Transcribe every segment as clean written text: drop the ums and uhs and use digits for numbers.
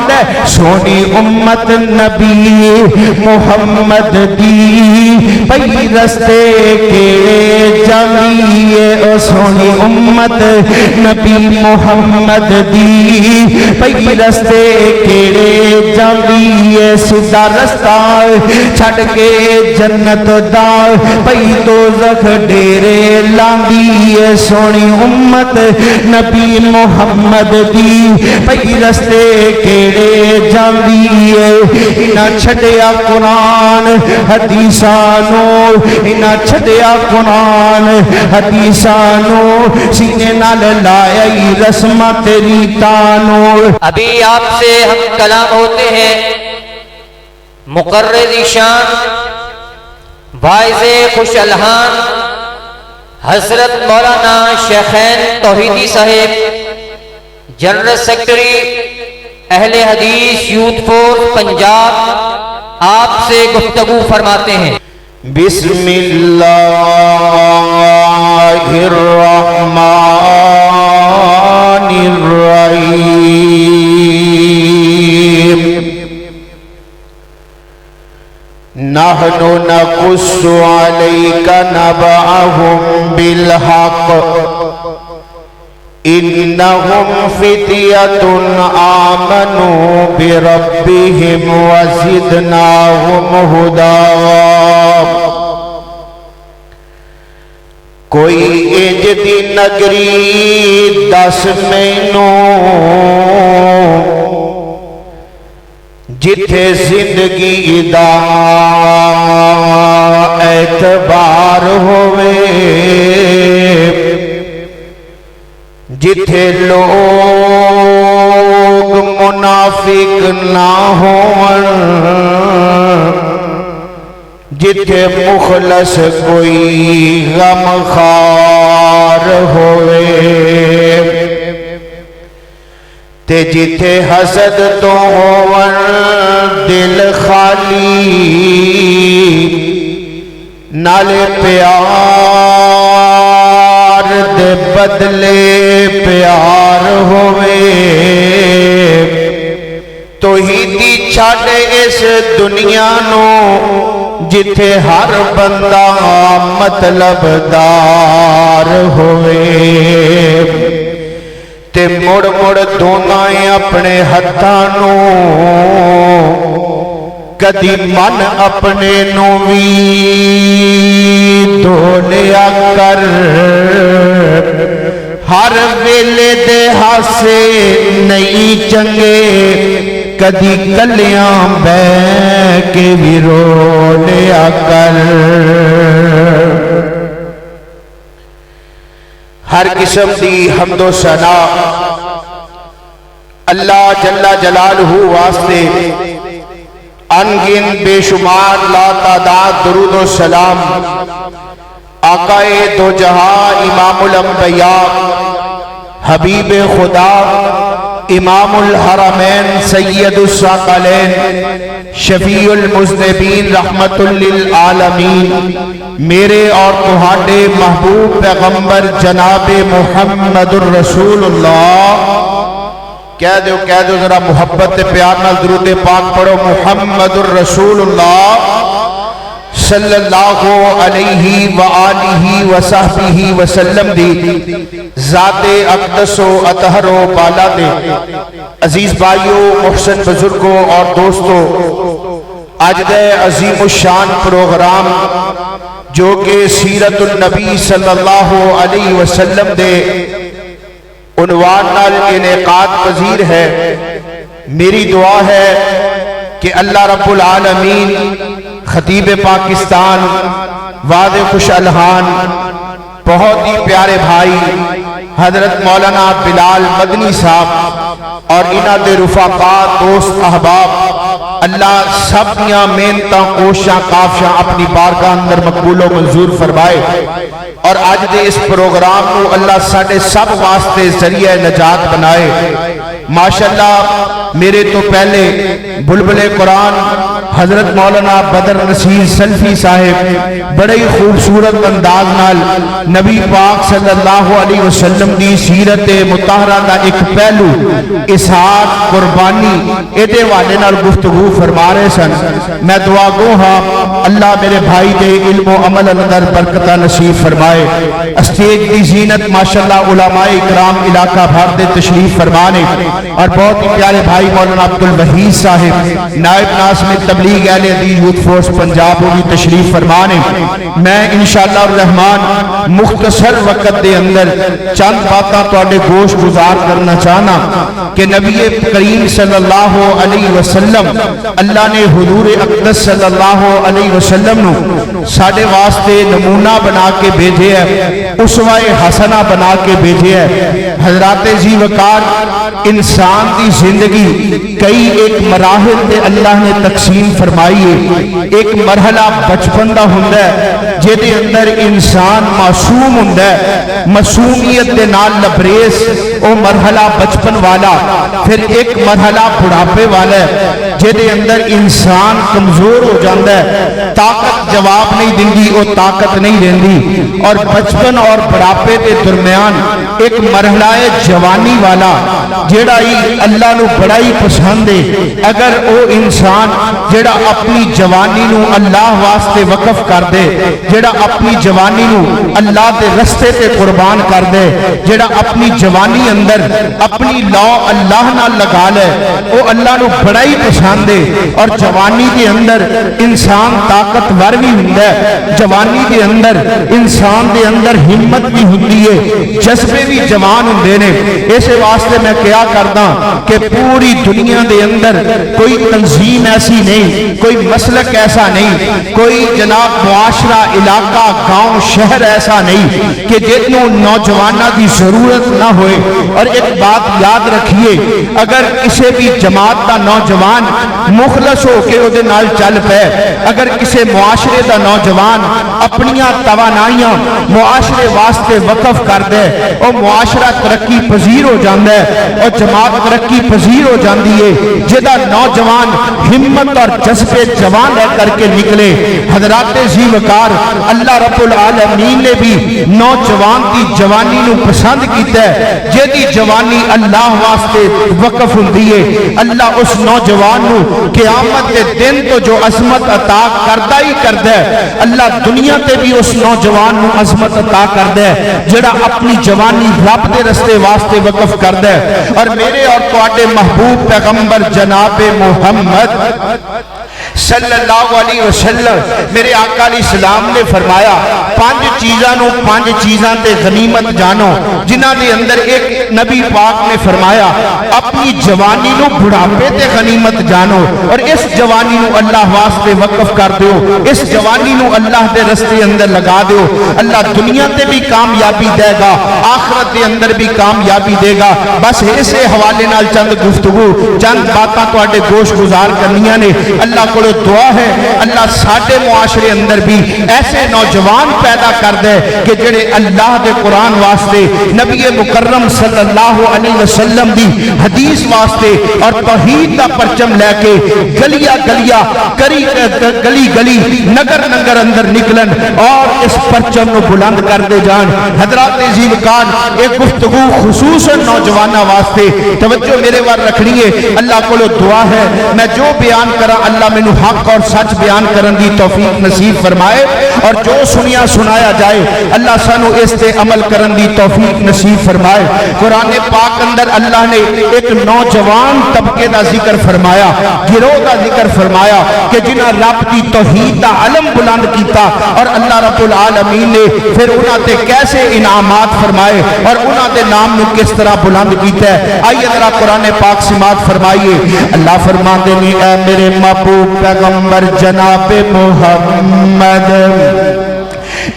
فرماندا ہے سونی امت نبی محمد دی پئی رستے کے جاویے او سونی امت نبی محمد دی پئی رستے کیڑے جاویے سیدھا رستہ چھڈ کے جنت دا پئی دوزخ ڈیرے لاندی سونی امت نبی محمد دی پئی رستے کیڑے جاندی انہاں چھڈیا قرآن حدیثانو انہاں چھڈیا قرآن حدیثانو سینے نال لائی رسمہ تیری تانو. ابھی آپ سے ہم کلام ہوتے ہیں مقرر ذیشان واعظ خوش الحان حضرت مولانا شیخین توحیدی صاحب جنرل سیکرٹری اہل حدیث یوتھ فورس پنجاب آپ سے گفتگو فرماتے ہیں. بسم اللہ الرحمن الرحیم. نحن نقص عليك نبأهم بالحق إنهم فتية آمنوا بربهم وزدناهم هدى. کوئی انج دی نگری دس مینوں جتھے زندگی دا اعتبار ہوئے جتھے لوگ منافق نہ ہون جتھے مخلص کوئی غمخوار ہوئے تے جتھے حسد تو ہون دل خالی نالے پیار دے بدلے پیار ہوئے توحیدی چھاڑ اس دنیا نو جتھے ہر بندہ مطلب دار ہوئے تے مڑ مڑ دونائیں اپنے ہتھانوں کدی من اپنے نوی دھولیا کر ہر ویلے دے ہاسے نہیں چنگے کدی کلیاں بے کے بھی رو لیا کر. ہر قسم دی حمد و ثنا اللہ جل جلالہ واسطے انگن بے شمار لا تعداد درود و سلام آقا دو جہاں امام الانبیاء حبیب خدا امام الحرمین سید الثقلین شفیع المذنبین رحمت للعالمین میرے اور تہاڈے محبوب پیغمبر جناب محمد الرسول اللہ کہہ دو ذرا محبت پیار نال درود پاک پڑھو محمد الرسول اللہ صلی اللہ علیہ وآلہ وصحبہ وسلم دی ذات اقدس و اطہر و بالا دے. عزیز بھائیو محسن بزرگوں اور دوستو آج دے عظیم الشان پروگرام جو کہ سیرت النبی صلی اللہ علیہ وسلم دے عنوان نال انعقاد پذیر ہے. میری دعا ہے کہ اللہ رب العالمین خطیب پاکستان واعظ خوش الحان بہت ہی پیارے بھائی حضرت مولانا بلال مدنی صاحب اور انہاں دے رفقا دوست احباب اللہ سب دیاں محنتاں کوششاں کافشاں اپنی بارگاہ اندر مقبول و منظور فرمائے اور آج دے اس پروگرام کو اللہ ساڈے سب واسطے ذریعہ نجات بنائے. ماشاءاللہ میرے تو پہلے بلبل قرآن حضرت مولانا بدر نصیر سلفی صاحب بڑے ہی خوبصورت انداز نال نبی پاک صلی اللہ علیہ وسلم دی سیرت مطہرہ دا ایک پہلو اسحاق قربانی ایدے والے نال گفتگو فرما رہے سن. میں دعا گو ہاں اللہ میرے بھائی دے علم و عمل اندر برکتہ نصیب فرمائے. اسٹیج دی زینت ماشاءاللہ علماء اکرام علاقہ بھر دے تشریف فرمانے اور بہت ہی پیارے بھائی مولانا عبدالوحید صاحب نائب ناظم تبلیغ اہل حدیث یوتھ فورس پنجاب بھی تشریف فرمانے. میں انشاءاللہ الرحمن مختصر وقت دے اندر چند باتاں تواڈے گوش گزار کرنا چاہنا کہ نبی کریم صلی اللہ علیہ وسلم اللہ نے حضور اقدس صلی اللہ علیہ وسلم نو ساڈے واسطے نمونہ بنا کے بھیجے ہے, اسوہ حسنہ بنا کے بھیجے ہے. حضرات ذی وقار انسان دی زندگی کئی ایک مراحل تے اللہ نے تقسیم فرمائی ہے. ایک مرحلہ بچپن دا ہوندا ہے جے اندر انسان معصوم ہوندا ہے, معصومیت دے نال لبریز او مرحلہ بچپن والا. پھر ایک مرحلہ بڑھاپے والا ہے جے اندر انسان کمزور ہو جاندا ہے, طاقت جواب نہیں دیندی, او طاقت نہیں دیندی. اور بچپن اور بڑھاپے دے درمیان ایک مرحلہ ہے جوانی والا جیڑا ہی اللہ نو بڑا ہی پسند ہے. اگر او انسان جیڑا اپنی جوانی نو اللہ واسطے وقف کر دے, جیڑا اپنی جوانی نو اللہ دے رستے تے قربان کر دے, جیڑا اپنی جوانی اندر اپنی لو اللہ نہ لگا لے, او اللہ نو بڑا ہی پسند ہے. اور جوانی دے اندر انسان طاقتور بھی ہوندا ہے, جوانی دے اندر انسان دے اندر ہمت بھی ہوندی ہے, جذبے بھی جوان ہوندے نے. اس واسطے میں کیا کردا کہ پوری دنیا دے اندر کوئی تنظیم ایسی نہیں, کوئی مسلک ایسا نہیں, کوئی جناب معاشرہ علاقہ گاؤں شہر ایسا نہیں کہ جتنوں نوجوانہ کی ضرورت نہ ہوئے. اور ایک بات یاد رکھیے, اگر کسی بھی جماعت دا نوجوان مخلص ہو کے وہ نال چل پے, اگر کسی معاشرے دا نوجوان اپنیاں توانائیاں معاشرے واسطے وقف کر دے, اور معاشرہ ترقی پذیر ہو جاندہ ہے اور جماعت ترقی پذیر ہو جاندی ہے. جدا نوجوان ہمت اور جذبے جوان رہ کر کے نکلے. حضرات ذی وقار اللہ رب العالمین نے بھی نوجوان کی جوانی نو پسند کیتا ہے, جیدی جوانی اللہ واسطے وقف ہوندی ہے. اللہ اس نوجوان نو قیامت کے دن تو جو عظمت عطا کردہ ہی کردہ ہے, اللہ دنیا تے بھی اس نوجوان نو عظمت عطا کردہ ہے جڑا اپنی جوانی رب دے رستے واسطے وقف کردہ ہے. اور میرے اور تواڈے محبوب پیغمبر جناب محمد صلی اللہ علیہ وسلم میرے آقا علیہ السلام نے فرمایا پانچ چیزاں تے غنیمت جانو, جنہاں دے اندر ایک نبی پاک نے فرمایا اپنی جوانی نو بڑھاپے تے غنیمت جانو, اور اس جوانی نو اللہ واسطے وقف کر دیو, اس جوانی نو اللہ دے رستے اندر لگا دیو. اللہ دنیا تے بھی کامیابی دے گا, آخرت دے اندر بھی کامیابی دے گا. بس اسے حوالے نال چند گفتگو چند باتاں تواڈے گوش گزار کرنیاں نے. اللہ کو دعا ہے اللہ ساڈے معاشرے اندر بھی ایسے نوجوان پیدا کر دے کہ جڑے اللہ دے قرآن واسطے, نبی مکرم صلی اللہ علیہ وسلم دی حدیث واسطے اور توحید دا پرچم لے کے گلیاں گلی گلی نگر نگر اندر نکلن اور اس پرچم نو بلند کر دے جان. حضرات ذی وقار ایک گفتگو خصوصاً نوجوانہ واسطے توجہ میرے وار رکھنی ہے. اللہ کو دعا ہے میں جو بیان کرا اللہ میں حق اور سچ بیان کرن دی توفیق نصیب فرمائے, اور جو سنیا سنایا جائے اللہ سانو اس تے عمل کرن دی توفیق نصیب فرمائے. قرآن پاک اندر اللہ نے ایک نوجوان طبقے دا ذکر فرمایا, گروہ دا ذکر فرمایا کہ جنہاں رب دی توحید دا علم بلند کیتا, اور اللہ رب العالمین نے پھر انہاں تے کیسے انعامات فرمائے اور انہاں دے نام نو کس طرح بلند کیتا ہے. آئیے ذرا قرآن پاک سماعت فرمائیے. اللہ فرماتے ہیں اے میرے محبوب پیغمبر جناب محمد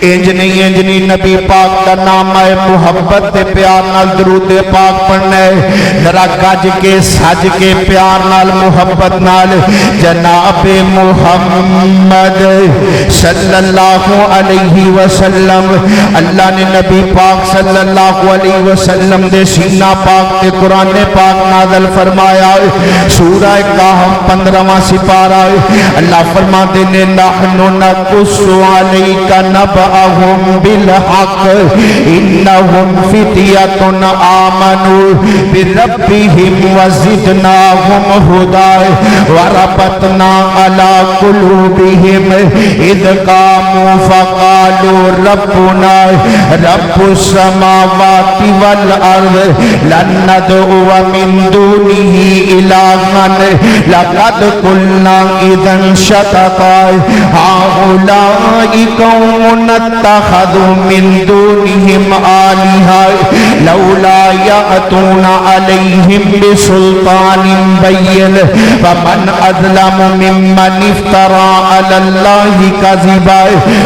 انج نہیں نبی پاک کا نام ہے محبت تے پیار نال درود پاک پڑھنا ہے ذرا گج کے سج کے پیار نال محبت نال جناب محمد صلی اللہ علیہ وسلم اللہ نے نبی پاک صلی اللہ علیہ وسلم دے سینہ پاک تے قرآن پاک نازل فرمایا سورہ کہف 15واں سپارہ اللہ فرماتے نے نحن نقص علیک نبأہم بالحق انہم فتیۃ آمنوا بربہم وزدناہم ہدی وربطنا علی قلوبہم اذ قاموا فقالوا ربنا رب السماوات والارض لن ندعو من دونه الہا لقد قلنا اذا شططا هؤلاء قوم اتخذوا من دونهم آلهة لولا يأتون عليهم بسلطان بين فمن أظلم ممن افترى على الله كذبا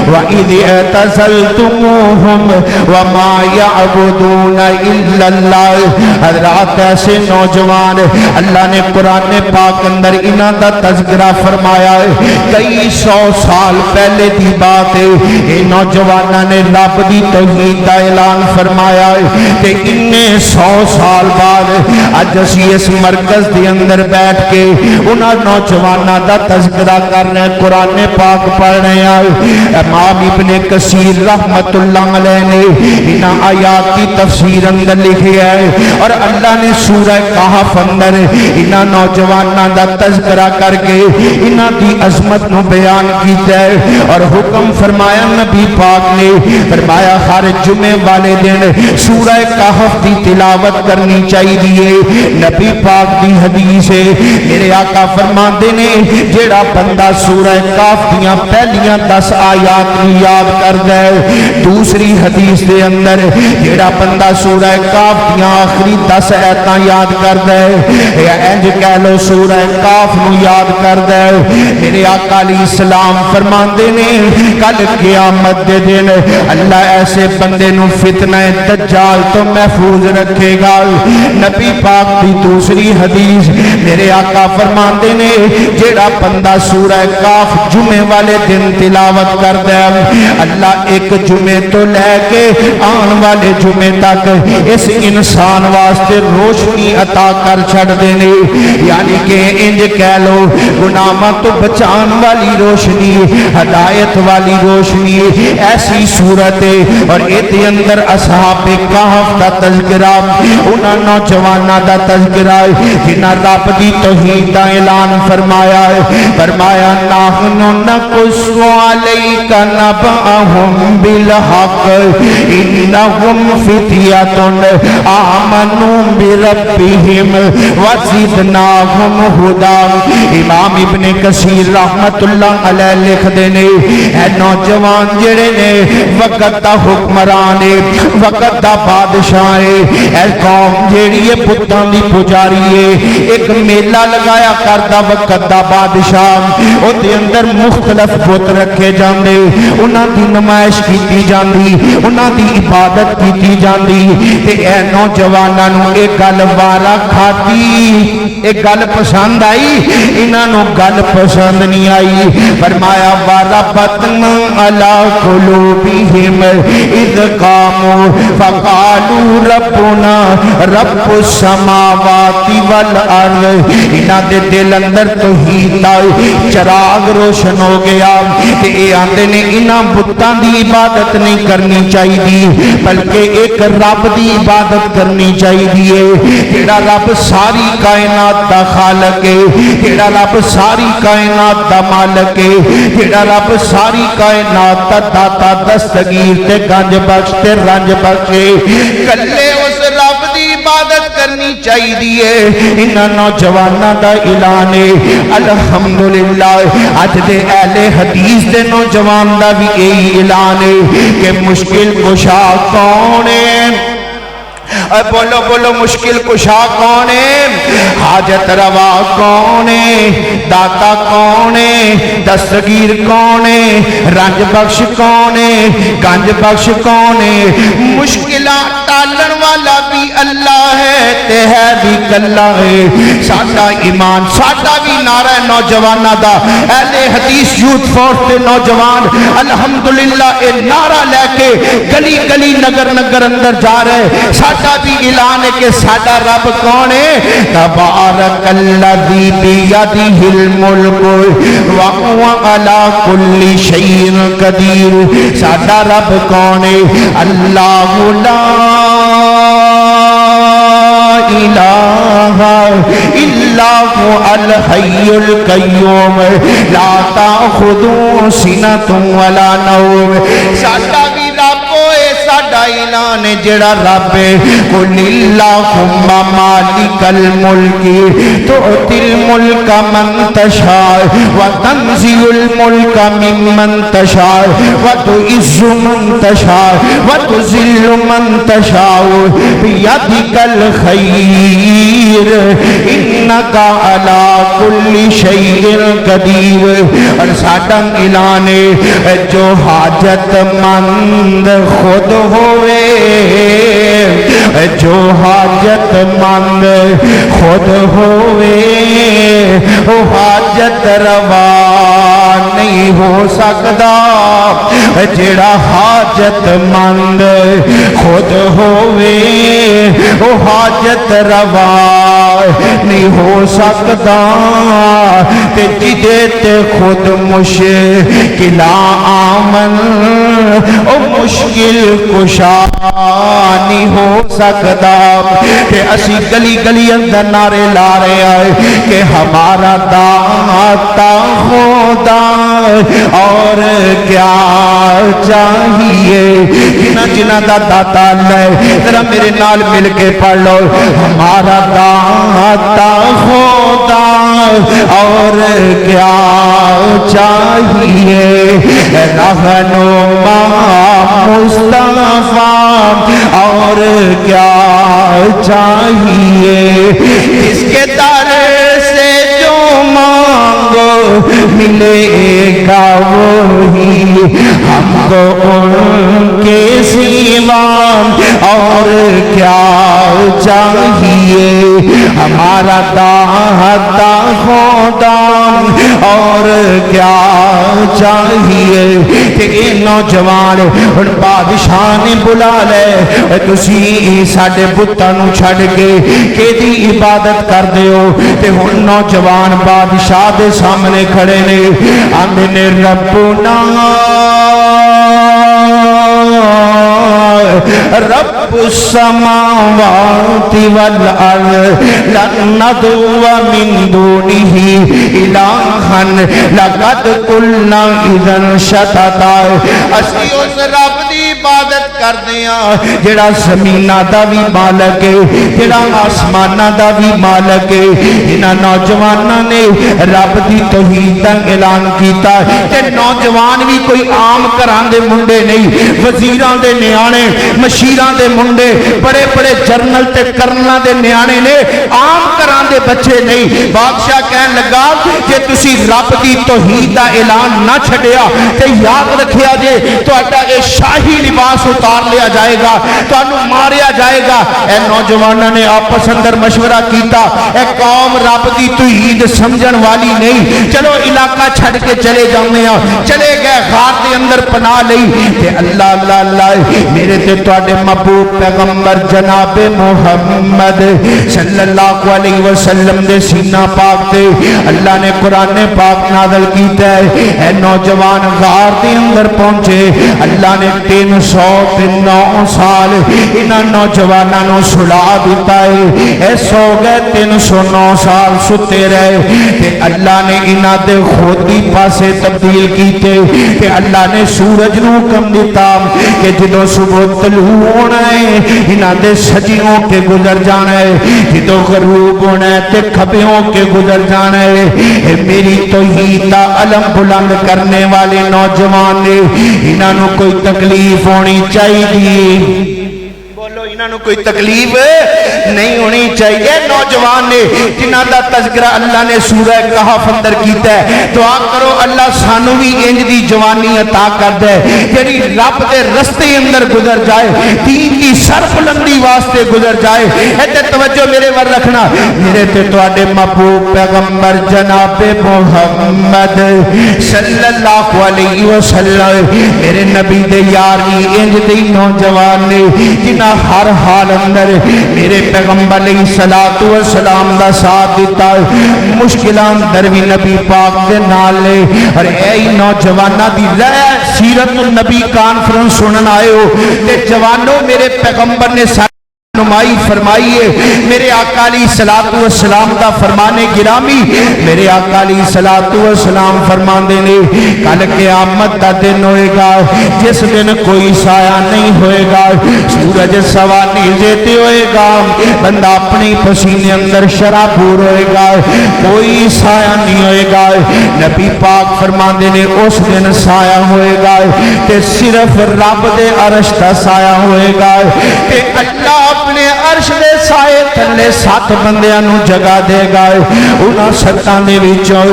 وإذ اعتزلتموهم وما يعبدون إلا الله حضرات ایسے نوجوان اللہ نے قرآن پاک اندر انہاں دا تذکرہ فرمایا ہے کئی سو سال پہلے دی بات ہے اے نوجوانہ نے رب دی توحید دا اعلان فرمایا ہے تے انہیں 100 سال بعد اج اسی اس مرکز دے اندر بیٹھ کے انہاں نوجوانہ دا تذکرہ کر رہے ہیں قرآن پاک پڑھ رہے ہیں امام ابن کثیر رحمت اللہ علیہ نے انہاں آیات کی تفسیر اندر لکھی ہے اور اللہ نے سورہ کہف اندر انہاں نوجوانہ دا تذکرہ کر کے انہاں دی عظمت نو بیان کیتا ہے اور حکم فرمایا نبی پاک نے فرمایا ہر جمعے والے دن سورہ کہف دی تلاوت کرنی چاہیے نبی پاک دی حدیث ہے میرے آقا فرماندے نے جیڑا بندہ سورہ کہف دیاں پہلیاں 10 آیات نو یاد کردا ہے دوسری حدیث دے اندر جیڑا بندہ سورہ کہف دیاں آخری 10 آیاتاں یاد کردا ہے یا انج کہہ لو سورہ کہف نو یاد کردا ہے میرے آقا علیہ السلام فرماندے نے کل قیامت دے دن اللہ ایسے بندے نو فتنہ دجال تو محفوظ رکھے گا نبی پاک دی دوسری حدیث میرے آقا فرماندے نے جیڑا بندہ سورہ کہف جمعے والے دن تلاوت کردا ہے اللہ ایک جمعے تو لے کے آن والے جمعے تک اس انسان واسطے روشنی عطا کر چھڑ دینے یعنی کہ انج کہہ لو گناہاں تو بچان والی روشنی ہدایت والی روشنی ایسی صورت ہے اور ایدے اندر اصحاب کہف دا تذکرہ انہاں نوجوانہ دا تذکرہ جنہاں رب دی توحید دا اعلان فرمایا ہے فرمایا نحن نقص علیک نبأہم بالحق انہم فتیۃ آمنوا بربہم وزدناہم ہدی امام ابن کثیر رحمت اللہ علیہ لکھ دینے اے نوجوان جڑے نے وقت دا حکمران ہے وقت دا بادشاہ ہے اے قوم جیڑی ہے بتاں دی پجاری ہے ایک میلہ لگایا کردا وقت دا بادشاہ او دے اندر مختلف بت رکھے جاندے انہاں دی نمائش کیتی جاندی انہاں دی عبادت کیتی جاندی تے اے نوجواناں نو ایک گل وارا کھاتی ایک گل پسند آئی انہاں نو گل پسند نہیں آئی فرمایا وَرَبَطْنَا عَلَىٰ قُلُوبِهِمْ اِذْ قَامُوا فَقَالُوا رَبُّنَا رَبُّ السَّمَاوَاتِ وَالْأَرْضِ انہاں دے دل اندر توحید دا چراغ روشن ہو گیا کہ اے آندے نے انہاں بتاں دی عبادت نہیں کرنی چاہیے بلکہ ایک رب دی عبادت کرنی چاہیے جیڑا رب ساری کائنات دا خالق ہے جیڑا رب ساری کائنات دا مالک ہے جیڑا رب ساری کائنات دا داتا دستگیر تے گنج بخش تے رنج بخش کلے اس رب دی عبادت کرنی چاہیے انہاں نوجواناں دا اعلان ہے الحمدللہ اج دے اہل حدیث دے نوجوان دا بھی یہی اعلان ہے کہ مشکل کشا کون ہے اور بولو بولو مشکل کشا کون ہے؟ حاجت روا کون ہے؟ داتا کون ہے؟ دستگیر کون ہے؟ رنج بخش کون ہے؟ گنج بخش کون ہے؟ مشکلات ٹالن والا بھی اللہ ہے تے ہے بھی کلا ہے۔ ساڈا ایمان ساڈا بھی نعرہ نوجوانہ دا، اہل حدیث یوتھ فورس دے نوجوان الحمدللہ اے نعرہ لے کے گلی گلی نگر نگر اندر جا رہے۔ ساڈا بھی اعلان ہے کہ ساڈا رب کون ہے؟ تبارک الذی بیدہ الملک وہو علی کل شیء قدیر۔ ساڈا رب کون ہے؟ اللہ لا الہ الا هو الحی القیوم لا تأخذہ سنۃ ولا نوم۔ ساڈا بھی رب ہوئے، ساڈا اعلان ہے جڑا رب ہے قل اللہم مالک الملک تؤتی الملک من تشاء وتنزع الملک ممن تشاء وتعز من تشاء وتذل من تشاء بیدک الخیر انک علی کل شیء قدیر۔ اور ساڈا اعلان ہے جو حاجت مند خود ہوئے، جو حاجت مند خود ہوئے وہ حاجت روا نہیں ہو سکتا۔ جڑا حاجت مند خود ہوئے وہ حاجت روا نہیں ہو سکتا۔ تے جدے تے خود مشکل آمن او مشکل کشا نہیں ہو سکتا۔ کہ اسی گلی گلی اندر نعرے لا رہے آئے کہ ہمارا داتا خدا اور کیا چاہیے۔ جنہ جنہ دا داتا اللہ ہے ذرا میرے نال مل کے پڑھ لو، ہمارا داتا خدا اور کیا چاہیے، رہنما مصطفیٰ اور کیا چاہیے، اس کے در سے جو مانگو ملے گا وہی، ہم کو ان کے سوا اور کیا چاہیے، ہمارا داتا خدا اور کیا چاہیے۔ کہ اے نوجوان اور بادشاہ نے بلا لے تسی ساڈے بتاں نوں چھڈ کے کیدی عبادت کر دیو، تے ہن نوجوان بادشاہ دے سامنے کھڑے نے، آندے نے ربنا رب السماوات والارض لن ندعو من دونه الہا لقد قلنا اذا شططا۔ اسی اس رب دی عبادت کردے ہاں جڑا زمیناں دا بھی مالک ہے، جڑا آسماناں دا بھی مالک ہے۔ انہاں نوجواناں نے رب دی توحید دا اعلان کیتا تے نوجوان بھی کوئی عام گھراں دے منڈے نہیں، وزیراں دے نیانے، مشیراں دے منڈے، بڑے بڑے جرنل تے کرنلاں دے نیانے نے، عام گھراں دے بچے نہیں۔ بادشاہ کہن لگا کہ تسی رب دی توحید دا اعلان نہ چھڈیا تے یاد رکھیا جے تہاڈا اے شاہی لباس اتار لیا جائے گا، تانوں ماریا جائے گا۔ اے نوجواناں نے آپس اندر مشورہ کیتا، اے قوم رب دی توحید سمجھن والی نہیں، چلو علاقہ چھڈ کے چلے جاندے ہاں۔ چلے گئے غار دے اندر پناہ لئی تے اللہ اللہ اللہ میرے تے تواڈے محبوب پیغمبر جناب محمد صلی اللہ علیہ وسلم دے سینہ پاک تے اللہ نے قرآن پاک نازل کیتا ہے۔ اے نوجوان غار دے اندر پہنچے، اللہ نے 309 سال انہاں نوجواناں نوں سلا دیتا ہے۔ اے سو گئے 309 سال ستے رہے تے اللہ نے انہاں دے خودی پاسے تبدیل کیتے کہ اللہ نے سورج نوں حکم دیتا کہ جدوں صبح طلوع ہونا ہے انہاں دے سجیوں کے گزر جانا ہے، جدوں غروب ہونا ہے تے کھبیوں کے گزر جانا ہے۔ اے میری توحید دا علم بلند کرنے والے نوجوان نے، انہاں نوں کوئی تکلیف ہونی چاہیے، بولو انہاں نو کوئی تکلیف نہیں ہونی چاہیے نوجوان نے جنہاں دا تذکرہ اللہ نے سورہ کہف اندر کیتا ہے دعا کرو اللہ سانو بھی انج دی جوانی عطا کر دے جڑی رب دے رستے اندر گزر جائے دین کی سربلندی واسطے گزر جائے ایتے توجہ میرے ور رکھنا میرے تے تواڈے محبوب پیغمبر جناب محمد صلی اللہ علیہ وسلم میرے نبی دے یار انج دی نوجوان نے جنہاں ہر حال اندر میرے پیغمبر علیہ الصلوۃ والسلام دا ساتھ دیتا مشکلاں اندر بھی نبی پاک دے نال لے اور اے نوجواناں دی رہ سیرت النبی کانفرنس سنن آئے ہو تے جوانوں میرے پیغمبر نے نمائی فرمائیے میرے آقا علیہ الصلوۃ والسلام دا فرمانے گرامی میرے آقا علیہ الصلوۃ والسلام فرماندے نے کل قیامت دا دن ہوئے گا جس دن کوئی سایہ نہیں ہوئے گا سورج سوا نیزے تے ہوئے گا بندہ اپنی پسینے اندر شرابور ہوئے گا کوئی سایہ نہیں ہوئے گا نبی پاک فرماندے نے اس دن سایہ ہوئے گا تے صرف رب دے عرش دا سایہ ہوئے گا تے اللہ اپنے عرش دے سائے تھلے 7 بندیاں نو جگہ دے گا انہاں 7 دے وچوں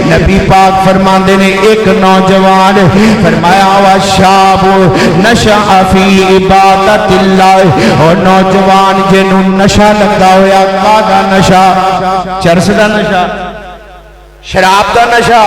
نبی پاک فرماندے نے ایک نوجوان فرمایا وا شاب نشأ فی عبادت اللہ اور نوجوان جنوں نشہ لگا ہویا کادا نشہ چرس دا نشہ شراب دا نشہ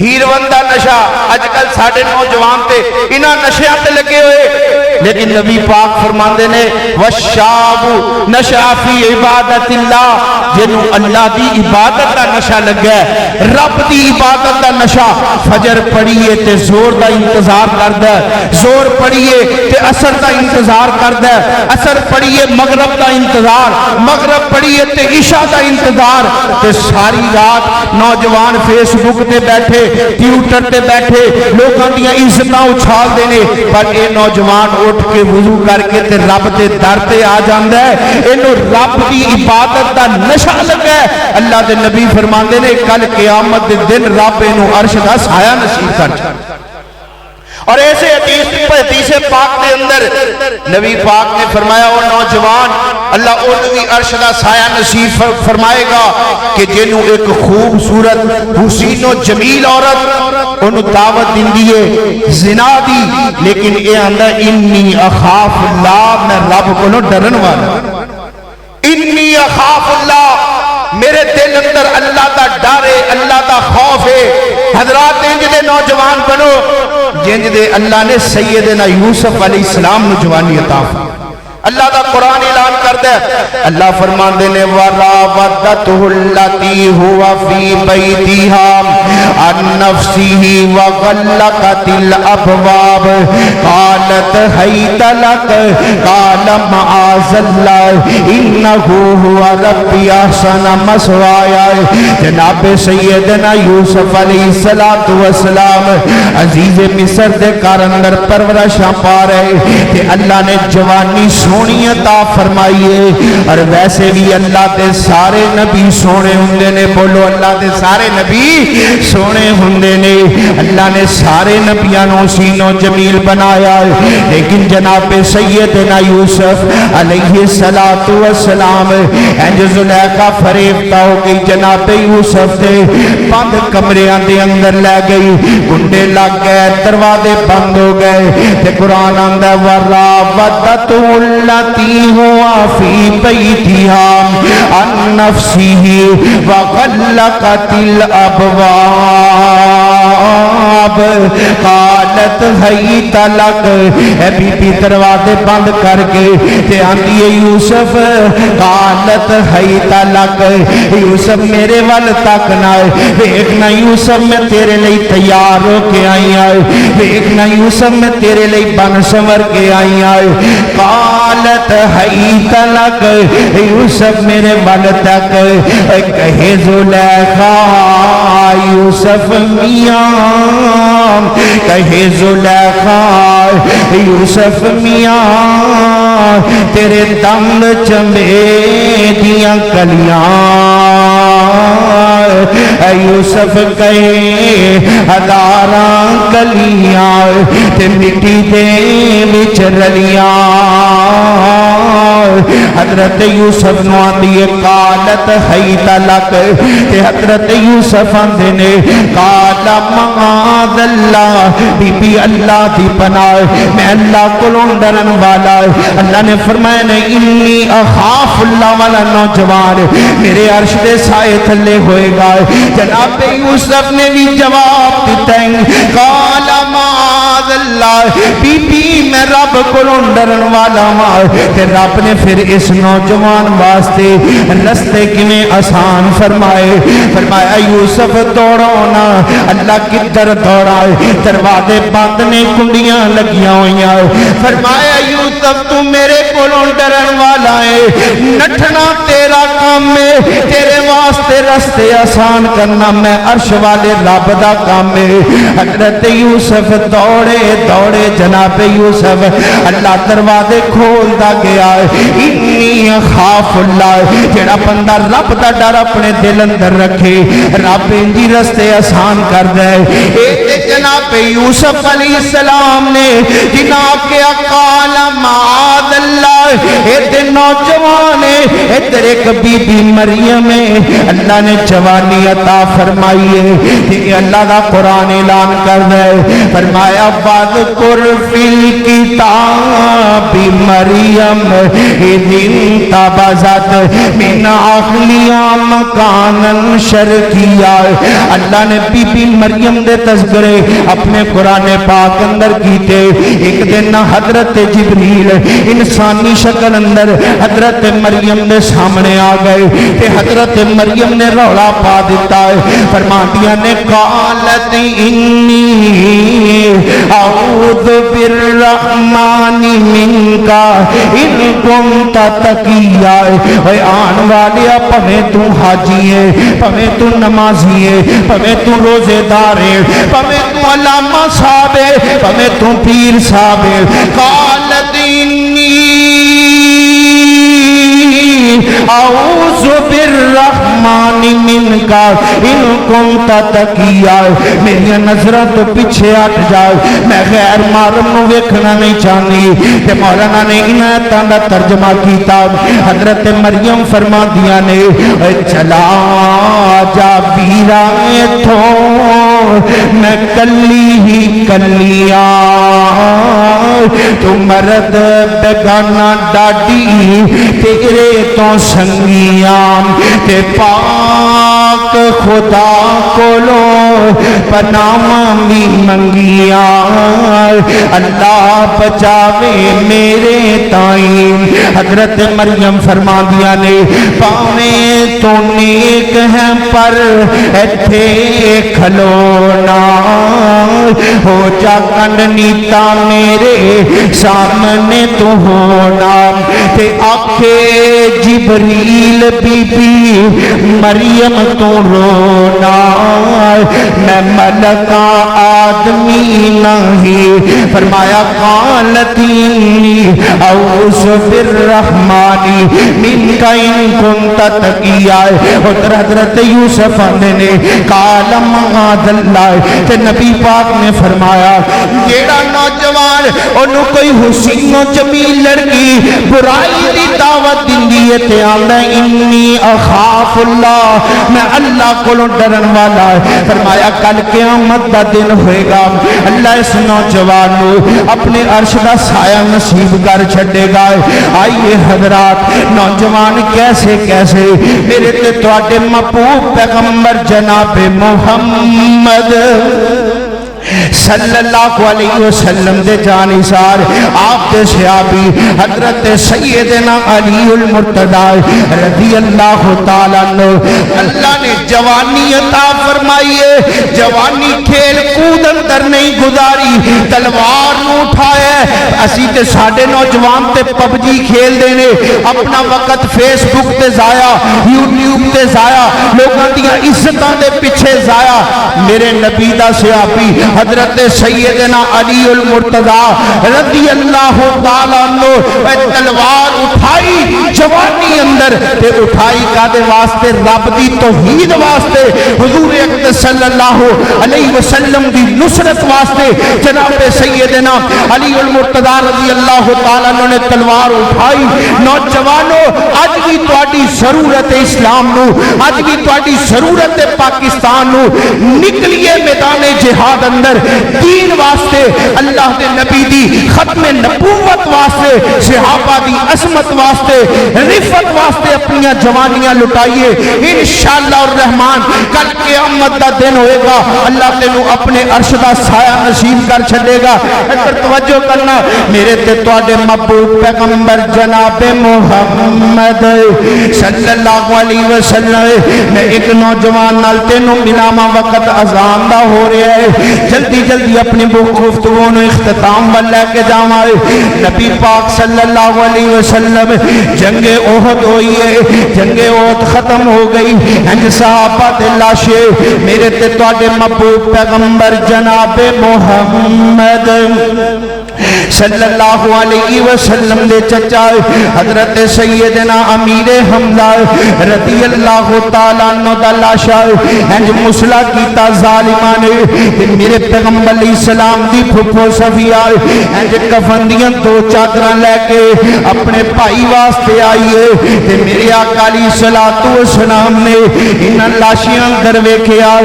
ہیروین دا نشہ اج کل ساڈے نوجوان تے انہاں نشیاں تے لگے ہوئے لیکن نبی پاک فرماندے نے وشاب نشأ فی عبادت اللہ جنوں اللہ دی عبادت دا نشہ لگا ہے رب دی عبادت دا نشہ فجر پڑھیے تے زور دا انتظار کردا ہے زور پڑھیے تے عصر دا انتظار کردا ہے عصر پڑھیے مغرب دا انتظار مغرب پڑھیے تے عشاء دا انتظار تے ساری رات نوجوان فیس بک تے بیٹھے ٹویٹر تے بیٹھے لوکاں دیاں عزتاں اچھال دینے پر اے نوجوان اٹھ کے وضو کر کے تے رب دے در تے آ جاندا ہے اینو رب دی عبادت دا نشہ لگا ہے اللہ دے نبی فرماندے نے کل قیامت دے دن رب اینو عرش دا سایہ نصیب کر اور ایسے حدیث پاک دے اندر نبی پاک نے فرمایا وہ نوجوان اللہ انہوں بھی عرش دا سایہ نصیب فرمائے گا کہ جنہوں ایک خوبصورت حسین و جمیل عورت انہوں دعوت دن دیئے زنا دی لیکن اے اندر انی اخاف اللہ میں رب کو نو ڈرن والا انی اخاف اللہ میرے دل اندر اللہ دا ڈر ہے اللہ دا خوف ہے حضرات انج دے نوجوان بنو جنج دے اللہ نے سیدنا یوسف علیہ السلام نو جوانی عطا فرمائی اللہ دا قرآن اعلان کرتا ہے اللہ فرماندے نے وراودته التي هو في بيتها عن نفسه وغلقت الابواب قالت هيت لك قال معاذ الله انه هو ربي احسن مثواي جناب سیدنا یوسف علیہ السلام عزیز مصر دے گھر اندر پرورشاں پا رہے کہ اللہ نے جوانی سونی عطا فرمائیے اور ویسے بھی اللہ دے سارے نبی سونے ہوندے نے بولو اللہ دے سارے نبی سونے ہوندے نے اللہ نے سارے نبیاں نو حسین و جمیل بنایا لیکن جناب سیدنا یوسف علیہ السلام انج زلیخا فریفتہ ہو گئی جناب یوسف دے بند کمریاں دے اندر لے گئی گنڈے لگ گئے دروازے بند ہو گئے تے قرآن آندا وراودته التي هو في بيتها عن نفسه وغلقت الابواب قالت هيت لك اے بی بی دروازے بند کر کے تے آندی ہے یوسف قالت هيت لك یوسف میرے ول تک نہ دیکھنا یوسف میں تیرے لئی تیار ہو کے آئی آئے دیکھنا یوسف میں تیرے لئی بن سمر کے آئی آئے قالت حیت لک یوسف میرے ول تک کہے زلیخا یوسف میاں کہے زلیخا یوسف میاں تیرے دم چمبے دیاں کلیاں یوسف گئے ہزاراں گلیاں تے مٹی دے وچ رلیاں حضرت یوسف نو آندی قالت حیت لک تے حضرت یوسف آندے نے قال معاذ اللہ بی بی اللہ دی پناہ میں اللہ کولوں ڈرن والا اللہ نے فرمایا نے انی اخاف اللہ والا نوجوان میرے عرش دے سائے تھلے ہوئے گا جناب یوسف نے بھی جواب دیتا ہے قال معاذ اللہ بی بی میں رب کولوں ڈرن والا ہاں کہ رب نے پھر اس نوجوان واسطے رستے کیویں آسان فرمایا یوسف دوڑو نا اللہ کدھر دوڑائے دروازے بند نے کنڈیاں لگیاں ہوئیاں فرمایا یوسف تو میرے کولوں ڈرن والا ہے نٹھنا تیرا کام ہے تیرے واسطے رستے آسان کرنا میں عرش والے رب دا کام ہے حضرت یوسف دوڑے جناب یوسف اللہ دروازے کھولدا گیا انی خاف اللہ جڑا بندہ رب دا ڈر اپنے دل اندر رکھے رب انجی رستے آسان کر دے اے جناب یوسف علیہ السلام نے جناب کے قال معاذ اللہ اے نوجوان ادھر ایک بی بی مریم اللہ نے جوانی عطا فرمائی ہے کہ اللہ دا قرآن اعلان کر دے فرمایا واذکر فی الکتاب مریم اذ انتبذت من اہلہا مکانا شرقیا اللہ نے بی بی مریم دے تذکرے اپنے قرآن پاک اندر کیتے ایک دن حضرت جبریل انسانی شکل اندر حضرت مریم دے سامنے آ گئے کہ حضرت مریم نے رولا پا دیتا ہے فرماندیاں نے قالت انی اعوذ بالرحمن منکا ان کنت تقیا اے آن والیا پمیں تو حاجی ہے پمیں تو نمازی ہے پمیں تو روزے دار ہے پمیں تو علامہ صاحب ہے پمیں تو پیر صاحب ہے قالت انی اعوذ بالرحمن منکا ان کنت تقیا میری نظرہ تو پیچھے ہٹ جائے میں غیر محرم نو ویکھنا نہیں چاہنی کہ مولانا نے انہاں دا ترجمہ کیتا حضرت مریم فرما دیا نے چلا جا بیرا تھو میں کلی ہی کلیاں تو مرد بگانا ڈاڈی تیرے تو سنگیاں تے پاک خدا کولو پناہ بھی منگیاں اللہ بچاوے میرے تائیں حضرت مریم فرما دیا نے پاویں تو نیک ہیں پر ایتھے کھلونا ہو جا کنڈنیتا میرے سامنے تو ہونا تے آکھے جبریل بی بی مریم تو رونا میں ملکہ آدمی نہیں فرمایا قالتی اعوذ بالرحمن منکا ان کنت تقیا ادھر حضرت یوسف نے قال معاذ اللہ تے نبی پاک نے فرمایا جیڑا نوجوان انہوں کوئی حسین و جمیل لڑکی برائی دی دعوت دندی ہے تے آندا انی اخاف اللہ میں اللہ کو ڈرن والا ہے فرمایا کل قیامت دا دن ہوئے گا اللہ اس نوجوان نو اپنے عرش دا سایہ نصیب کر چھڑے گا آئیے حضرات نوجوان کیسے میرے تے تواڈے محبوب پیغمبر جناب محمد صلی اللہ علیہ وسلم دے جانثار آپ دے صحابی حضرت سیدنا علی المرتضی رضی اللہ تعالیٰ عنہ اللہ نے جوانی عطا فرمائی ہے جوانی کھیل کود اندر نہیں گزاری تلوار نو اٹھایا اسی تے ساڑھے نوجوان تے پب جی کھیل دینے اپنا وقت فیس بک تے ضائع یوٹیوب تے ضائع لوگاں دیا عزتاں دے پیچھے ضائع میرے نبی دا صحابی حضرت سیدنا علی المرتضی رضی اللہ تعالیٰ عنہ تلوار اٹھائی جوانی اندر تے اٹھائی کا دے واسطے رب دی توحید واسطے حضور صلی اللہ علیہ وسلم دی نصرت واسطے جناب سیدنا علی المرتضی رضی اللہ تعالیٰ عنہ نے تلوار اٹھائی. نوجوانوں اج بھی تہاڈی ضرورت اسلام نو, اج بھی تہاڈی ضرورت پاکستان نو. نکلیے میدان جہاد اندر دین واسطے, اللہ دے نبی دی ختم نبوت واسطے, صحابہ دی عظمت واسطے, رفت واسطے اپنی جوانیاں لٹائیے. انشاءاللہ الرحمن کل قیامت دا دن ہوئے گا, اللہ تینوں اپنے عرش دا سایہ نصیب کر چھڑے گا. ادھر توجہ کرنا, میرے تے تواڈے محبوب پیغمبر جناب محمد صلی اللہ علیہ وسلم, میں ایک نوجوان نال تینوں ملاواں, وقت اذان دا ہو رہا ہے, جلدی جلدی اپنی گفتگو نو اختتام ول لے کے جاواں. نبی پاک صلی اللہ علیہ وسلم جنگ احد ہوئی ہے, جنگ احد ختم ہو گئی, ہنج صحابہ دے لاشیں میرے تے تواڈے محبوب پیغمبر جناب محمد صلی اللہ علیہ وسلم دے چچا حضرت سیدنا امیر حمزہ رضی اللہ تعالیٰ عنہ دا لاشا انج مسلا کیتا ظالماں نے. میرے پیغمبر علیہ السلام دی پھپھو صفیہ انج کفن دیاں دو چادراں لے کے اپنے بھائی واسطے آئیے, تے میرے آقا علیہ الصلوۃ والسلام نے انہاں لاشیاں اندر ویکھیا.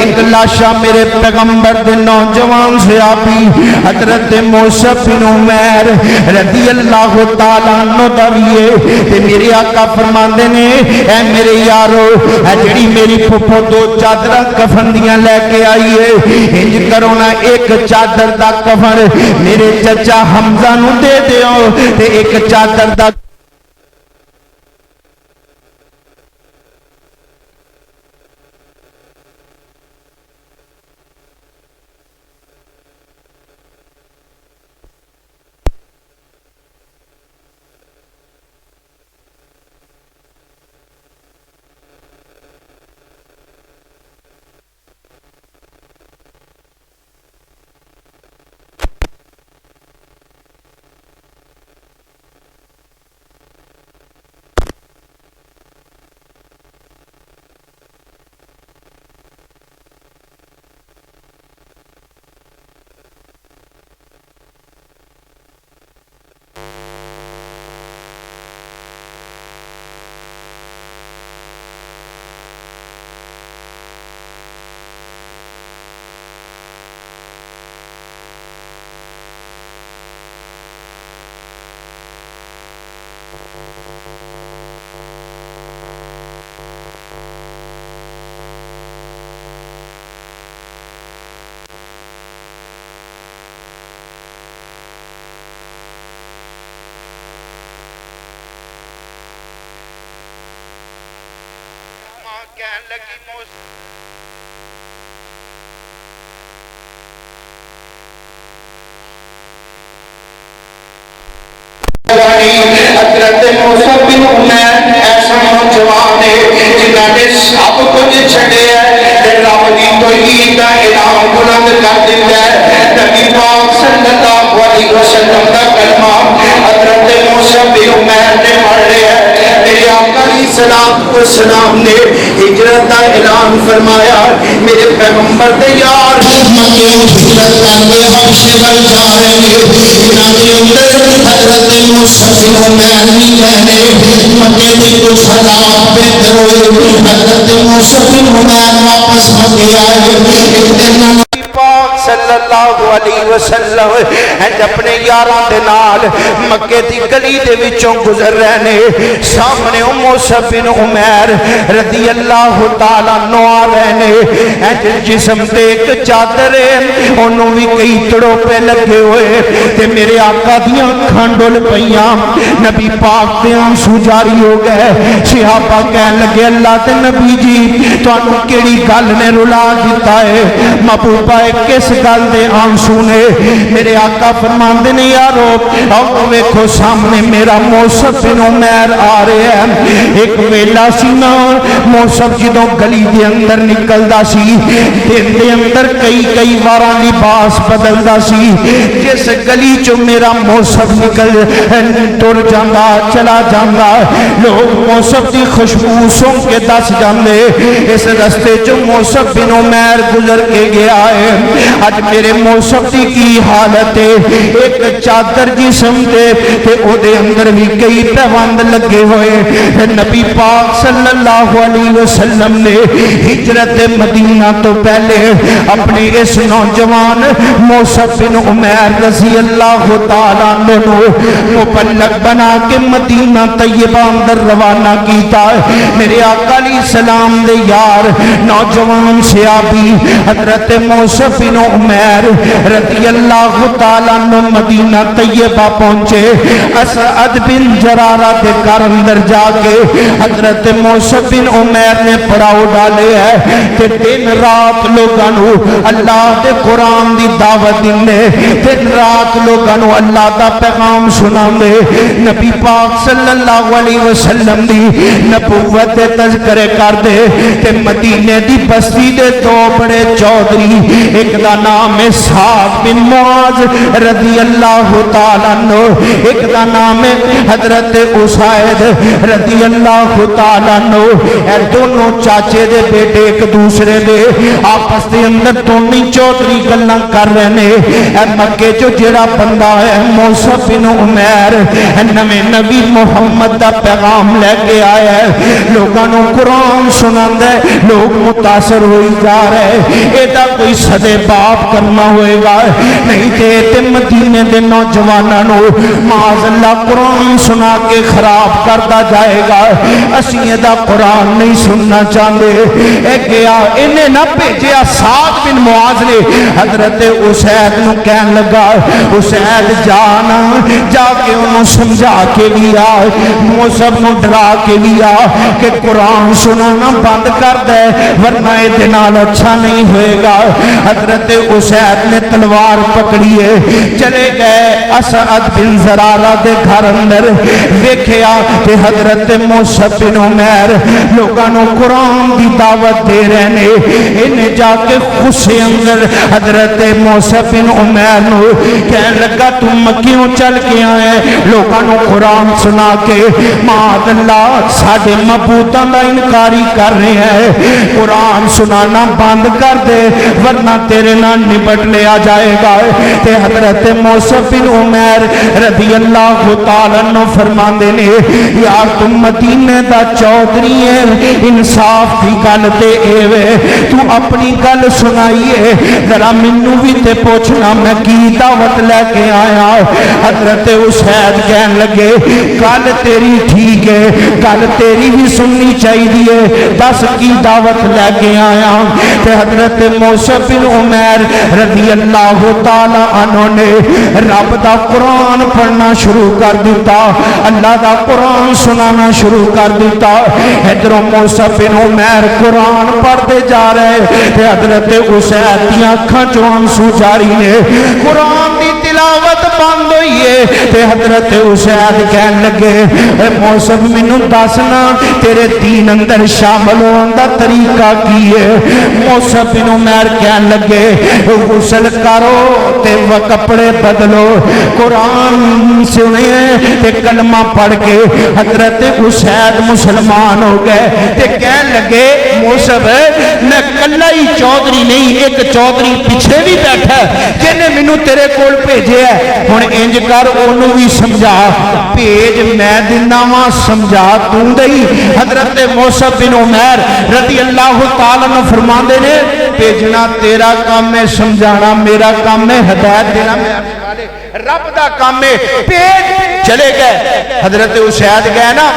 ایک لاشا میرے پیغمبر دے نوجوان صحابی حضرت موسیٰ بن عمیر رضی اللہ تعالیٰ عنہ دا ویے, تے میرے آقا فرماندے نے اے میرے یارو, اے جڑی میری پھپھو دو چادراں کفن دیاں لے کے آئی ہے, انج کرو نا ایک چادر دا کفن میرے چچا حمزہ نو دے دیو, تے ایک چادر دا کہن لگی حضرت موسیٰ بن عمیر ایسا نوجوان ہے جنہاں نے سب کچھ چھڑے ہے, تے رب دی توحید دا اعلان بلند کر دتا ہے. نبی پاک صلی اللہ علیہ وسلم دا کلمہ حضرت موسیٰ بن عمیر نے پڑھ لیا ہے. میرے آقا علیہ الصلوۃ والسلام نے ہجرت کا اعلان فرمایا. میرے پیغمبر دے یار مکے ہجرت کر کے حبشے ول جا رہے ہیں. انہاں دے اندر حضرت موسیٰ بن عمیر نہیں رہنے. مکے دی کچھ حالات بہتر ہوئے, حضرت موسیٰ بن عمیر واپس مکے آئے. ایک دن پاک صلی اللہ علیہ وسلم اپنے یاراں دے نال مکے دی گلی دے وچوں گزر رہے نے. سامنے موسیٰ بن عمیر رضی اللہ تعالیٰ عنہ آ رہے نے. جسم تے ایک چادر ہے, انہوں بھی کئی تڑوپے لگے ہوئے, تے میرے آقا دیاں کھانڈول پیاں. نبی پاک دے آنسو جاری ہو گئے. صحابہ کہن لگے اللہ تے نبی جی تانوں کیڑی گل نے رلا دیتا ہے؟ محبوبہ کس گل لال دے آنسو نے. میرے آقا فرماندے نے یارو آؤ ویکھو سامنے میرا موصف بن عمیر آ رہے ہیں. ایک ویلا سی نا موصف جدوں گلی دے اندر نکلدا سی دن دے اندر کئی واراں لباس بدلدا سی. جس گلی چوں میرا موصف نکل ٹر جاندا چلا جاندا لوگ موصف دی خوشبو سونگ کے دس جاندے اس رستے چوں موصف بن عمیر گزر کے گیا ہے. اج میرے موصف دی کی حالت ہے ایک چادر جسم تے او دے اندر بھی کئی پیوند لگے ہوئے. نبی پاک صلی اللہ علیہ وسلم نے ہجرت مدینہ تو پہلے اپنے اس نوجوان موصف بن عمیر رضی اللہ تعالیٰ عنہ مبلغ بنا کے مدینہ طیبہ اندر روانہ کیتا. میرے آقا علیہ السلام دے یار نوجوان صحابی حضرت موصف بن عمیر رضی اللہ تعالیٰ عنہ مدینہ طیبہ پہنچے. اسعد بن جرارہ دے گھر اندر جا کے حضرت موصف بن عمیر نے پڑاؤ ڈالے ہے کہ دن رات لوگانو اللہ دے قرآن دی دعوت دینے دن رات لوگانو اللہ دا پیغام سنا دے. نبی پاک صلی اللہ علیہ وسلم دی نبوت دے تذکرے کر دے کہ مدینے دی بستی دے دو بڑے چودری ایک دا نام ہے سعد بن معاذ رضی اللہ تعالیٰ عنہ ایک دا نام ہے حضرت اسید رضی اللہ تعالیٰ عنہ. اے دونوں چاچے دے بیٹے ایک دوسرے دے آپس دے اندر دونی چودری گلاں کر رہے نے. اے مکے جو جڑا بندہ ہے موصف بن عمیر نویں نبی محمد دا پیغام لے کے آیا ہے لوگاں نو قرآن سناندا ہے لوگ متاثر ہوئی جا رہے. ایڈا کوئی صدے باپ کرنا ہوئے گا نہیں تے مدینے دے نوجواناں نو معاذ اللہ قرآن سنا کے خراب کرتا جائے گا. اسی دا قرآن نہیں سننا چاہتے. اے گیا انہیں نہ بھیجیا سعد بن معاذ نے حضرت اسید نو کہن لگا اسید جانا جا کے انہوں سمجھا کے لیا موصف نو ڈرا کے لیا کہ قرآن سنانا بند کر دے ورنہ دنال اچھا نہیں ہوئے گا. حضرت اسید نے تلوار پکڑیے چلے گئے اسعد بن زرارہ دے گھر اندر دیکھیا کہ حضرت موصف بن عمیر لوگاں نو قرآن دی دعوت دے رہے نے. انہیں جا کے غصے اندر حضرت موصف بن عمیر نو کہنے لگا تم مکیوں چل کے آئے لوگاں نو قرآن سنا کے معاذ اللہ ساڈے معبوداں دا انکاری کر رہے ہیں. قرآن سنانا بند کر دے ورنہ تیرے نال نبٹ لیا جائے گا. تے حضرت موصف بن عمیر رضی اللہ تعالیٰ عنہ فرماندے نے یار تم مدینے دا چودھری ہے انصاف کی گل تے اے وے تو اپنی گل سنائیے ذرا مینوں بھی تے پوچھنا میں کی دعوت لے کے آیا. حضرت اسید کہن لگے گل تیری ٹھیک ہے گل تیری بھی سننی چاہیے دس کی دعوت لے کے آیا. تے حضرت موصف بن عمیر رضی اللہ تعالیٰ عنہ نے رب دا قرآن پڑھنا شروع کر دیتا اللہ دا قرآن سنانا شروع کر دیتا. ادھروں موصف بن عمیر قرآن پڑھتے جا رہے تے حضرت اسید دی اکھاں چوں آنسو جاری نے. قرآن دی تلاوت بند ہوئی ہے تے حضرت اسید کہن لگے اے موصف مینوں دسنا تیرے دین اندر شامل ہون دا طریقہ کی ہے. موصف بن عمیر کہن لگے غسل کرو تے کپڑے بدلو قرآن سنے تے کلمہ پڑھ کے حضرت اسید مسلمان ہو گئے. تے کہن لگے موصف میں کلا ہی چودھری نہیں ایک چودھری پیچھے بھی بیٹھا جن نے مینوں تیرے کول بھیجے ہے ہن انج کر اونوں بھی سمجھا بھیج میں دینا وا سمجھا تو دئی. حضرت موصف بن عمیر رضی اللہ تعالیٰ عنہ فرماندے نے بھیجنا تیرا کام ہے سمجھانا میرا کام ہے ہدایت دینا رب دا کام ہے. بھیج چلے گئے. حضرت اسید گئے نا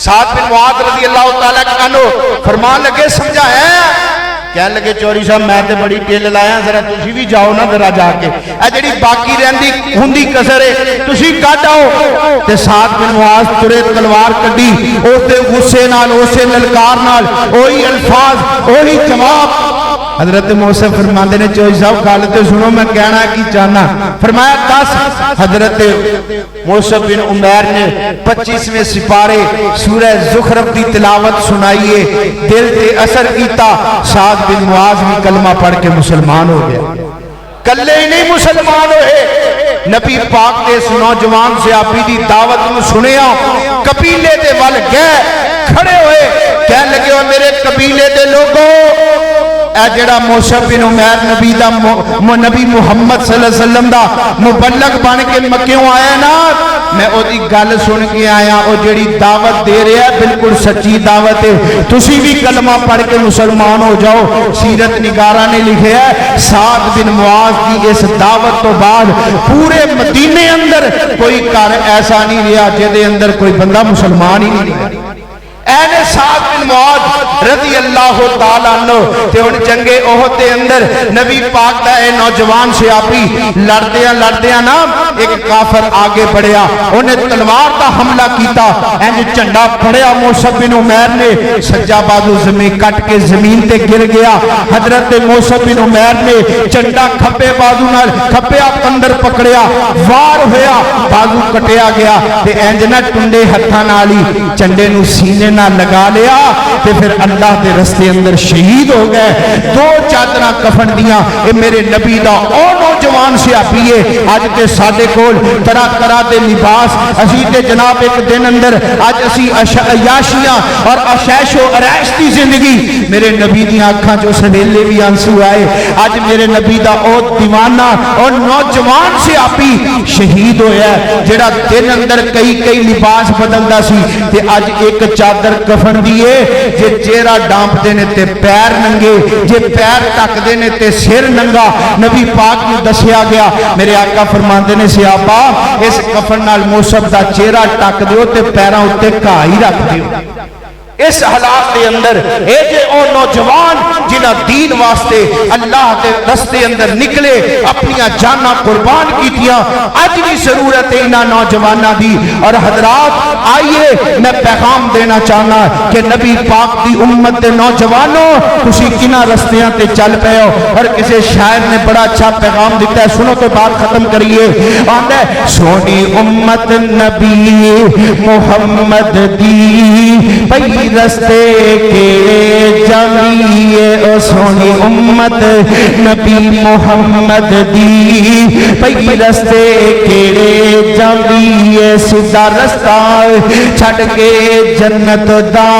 سعد بن معاذ رضی اللہ تعالیٰ عنہ فرمان لگے سمجھایا کہنے لگے چوری صاحب میں تے بڑی ٹل لایا ذرا تسی بھی جاؤ نا ذرا جا کے اے جڑی باقی رہندی ہوندی کسر ہے تسی کڈ آؤ. تے سعد بن معاذ ترے تلوار کڈی اس دے غصے نال اسے للکار نال وہی الفاظ وہی جواب حضرت موسی فرماندے نے چوئی صاحب گل تے سنو میں کہنا کی چاہنا فرمایا 10 حضرت موسی بن عمیر نے 25ویں سپارے سورہ زخرف دی تلاوت سنائیے دل تے اثر کیتا سعد بن معاذ بھی کلمہ پڑھ کے مسلمان ہو گیا کلے ہی نہیں مسلمان ہوئے نبی پاک دے اس نوجوان صحابی دی دعوت نو سنیا قبیلے دے ول گئے کھڑے ہوئے کہنے لگے ہو میرے قبیلے دے لوگوں اے جڑا موسی بن عمیر نبی محمد صلی اللہ علیہ وسلم دا مبلغ بن کے مکیوں آیا نا میں او دی گل سن کے آیا او جڑی دعوت دے رہا ہے بالکل سچی دعوت ہے تسی بھی کلمہ پڑھ کے مسلمان ہو جاؤ سیرت نگارہ نے لکھے ہے سعد بن معاذ کی اس دعوت تو بعد پورے مدینے اندر کوئی گھر ایسا نہیں رہا جے اندر کوئی بندہ مسلمان ہی نہیں رہا اے سعد بن معاذ رضی اللہ تعالیٰ عنہ تے ان جنگے احد دے اندر نبی پاک دا اے نوجوان صحابی لڑدیاں نا ایک کافر آگے بڑھیا انہیں تلوار دا حملہ کیتا اینج چنڈا پڑیا موسی بن عمیر نے سجا بازو زمین کٹ کے زمین تے گر گیا حضرت موسی بن عمیر نے چنڈا کھپے بازو نال کھپیا اندر پکڑیا وار ہویا بازو کٹیا گیا تے اینج نہ ٹنڈے ہتھاں نالی چنڈے نو سینے نہ لگا لیا تے پھر اللہ دے رستے اندر شہید ہو گئے 2 چادراں کفن دیاں اے میرے نبی دا او نوجوان صحابی ہے اج تے ساڈے کول طرح طرح دے لباس اسی تے جناب ایک دن اندر اج اسی عیاشیاں اور عشیش و عریش دی زندگی میرے نبی دی آنکھاں چوں سویلے بھی آنسو آئے اج میرے نبی دا او دیوانہ اور نوجوان صحابی شہید ہویا ہے جڑا دن اندر کئی لباس بدلدا سی تے اج ایک چادر کفن دیئے جے چہرہ ڈانپ دینے تے پیر ننگے جے پیر ٹک دینے تے سر ننگا نبی پاک نے دسیا گیا میرے آقا فرماندے نے صحابہ اس کفن نال موسی دا چہرہ ٹک دیو تے پیراں اُتے گھائی رکھ دیو اس حالات دے اندر اے جے او نوجوان جنہ دین واسطے اللہ دے رستے اندر نکلے اپنی جاناں قربان کیتیاں اج بھی ضرورت ہے انہاں نوجواناں دی اور حضرات آئیے میں پیغام دینا چاہنا کہ نبی پاک دی امت دے نوجوانوں تسی کنہاں رستیاں تے چل پئے ہو اور کسی شاعر نے بڑا اچھا پیغام دیتا ہے سنو تو بات ختم کریے آندا ہے سونی امت نبی محمد دی پئی رستے کے جمیے او سونی امت نبی محمد دی پئی رستے کے جمیے سیدھا رستہ چھڑ کے جنت دا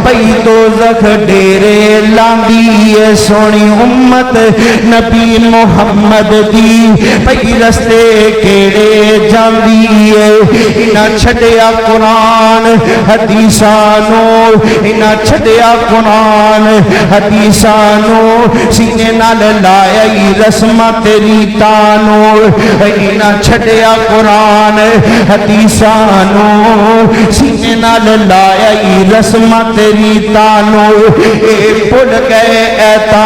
پئی دوزخ ڈیرے لاندیے سونی امت نبی محمد دی پئی رستے کے جمیے انہاں چھڑیا قرآن حدیثانو انہاں چھڑیا قرآن حدیثانو سینے نال لائی رسمہ تیری تانو انہاں چھڑیا قرآن حدیثانو سینے نال لائی رسمہ تیری تانو اے بھول گئے ایتا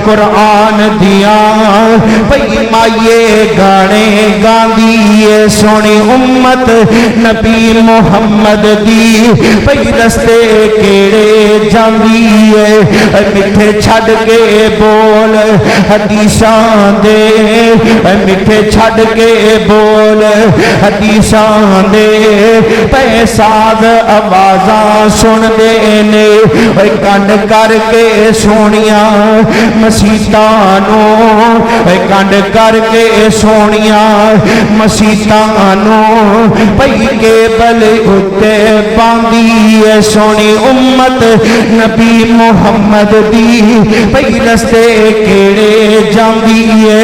قرآن دیاں پئی مائیے گانے گاندیے سونی امت نبی محمد دی پئی رستے کیڑے جاندیے مٹھے چھڑ کے بول حدیثاں دے مٹھے چھڑ کے بول حدیثاں دے پیساد آوازاں سن دینے کنڈ کر کے سونیاں مسیتانو کنڈ کر کے سونیاں مسیتانو پئی کے بل اتے باندیے سونی امت نبی محمد دی پئی رستے کیڑے جاندیے